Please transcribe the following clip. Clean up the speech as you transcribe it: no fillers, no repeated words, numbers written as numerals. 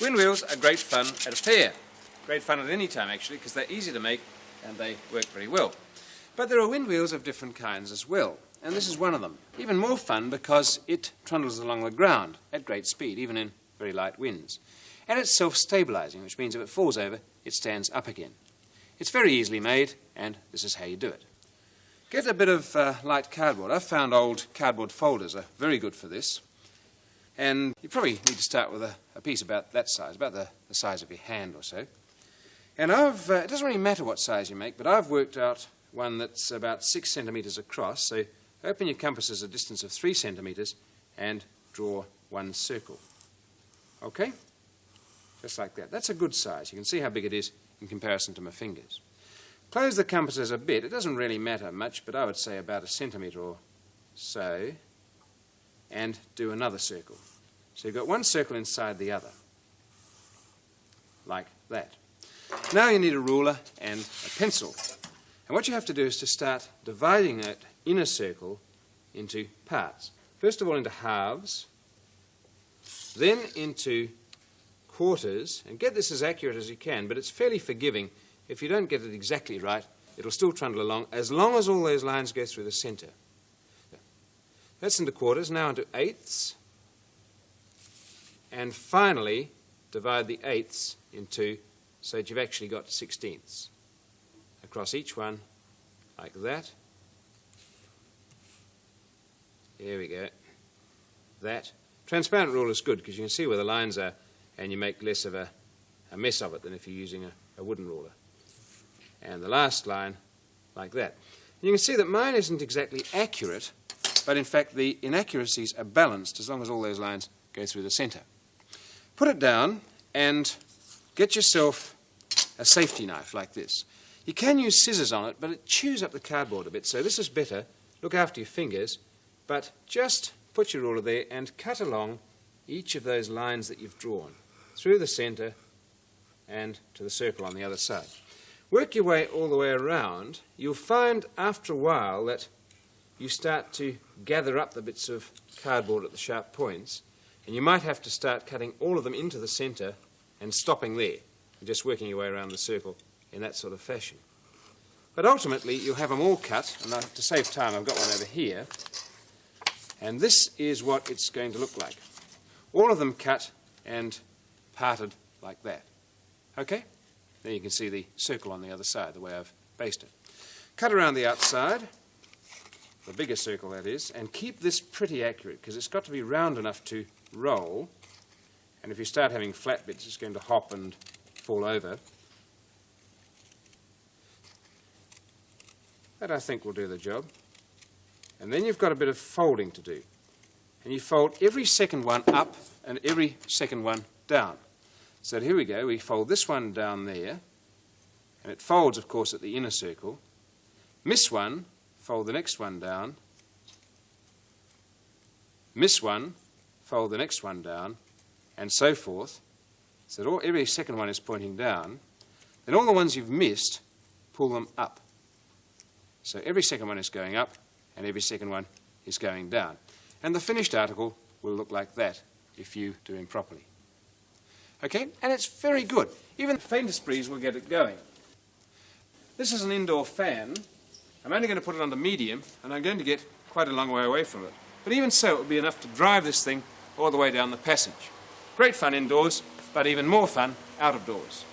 Wind wheels are great fun at a fair. Great fun at any time actually, because they're easy to make and they work very well. But there are wind wheels of different kinds as well, and this is one of them. Even more fun because it trundles along the ground at great speed, even in very light winds. And it's self-stabilizing, which means if it falls over, it stands up again. It's very easily made, and this is how you do it. Get a bit of light cardboard. I've found old cardboard folders are very good for this. And you probably need to start with a piece about that size, about the size of your hand or so. And it doesn't really matter what size you make, but I've worked out one that's about 6 centimetres across. So open your compasses a distance of 3 centimetres and draw one circle. Okay? Just like that. That's a good size. You can see how big it is in comparison to my fingers. Close the compasses a bit. It doesn't really matter much, but I would say about 1 centimetre or so. And do another circle. So you've got one circle inside the other, like that. Now you need a ruler and a pencil. And what you have to do is to start dividing that inner circle into parts. First of all into halves, then into quarters, and get this as accurate as you can, but it's fairly forgiving. If you don't get it exactly right, it'll still trundle along, as long as all those lines go through the centre. That's into quarters, now into eighths, and finally divide the eighths into so that you've actually got 16ths across each one, like that. There we go. That. Transparent ruler is good because you can see where the lines are and you make less of a mess of it than if you're using a wooden ruler. And the last line, like that. And you can see that mine isn't exactly accurate, but in fact the inaccuracies are balanced as long as all those lines go through the centre. Put it down and get yourself a safety knife like this. You can use scissors on it, but it chews up the cardboard a bit, so this is better. Look after your fingers, but just put your ruler there and cut along each of those lines that you've drawn, through the centre and to the circle on the other side. Work your way all the way around. You'll find after a while that you start to gather up the bits of cardboard at the sharp points, and you might have to start cutting all of them into the centre and stopping there, and just working your way around the circle in that sort of fashion. But ultimately you'll have them all cut, and to save time I've got one over here, and this is what it's going to look like. All of them cut and parted like that. Okay? Then you can see the circle on the other side, the way I've based it. Cut around the outside, the bigger circle that is, and keep this pretty accurate because it's got to be round enough to roll, and if you start having flat bits it's going to hop and fall over. That I think will do the job. And then you've got a bit of folding to do, and you fold every second one up and every second one down. So here we go, we fold this one down there, and it folds of course at the inner circle. Miss one, fold the next one down, miss one, fold the next one down, and so forth, so that every second one is pointing down. Then all the ones you've missed, pull them up. So every second one is going up, and every second one is going down. And the finished article will look like that if you do it properly. Okay, and it's very good. Even the faintest breeze will get it going. This is an indoor fan. I'm only going to put it on the medium, and I'm going to get quite a long way away from it. But even so, it will be enough to drive this thing all the way down the passage. Great fun indoors, but even more fun out of doors.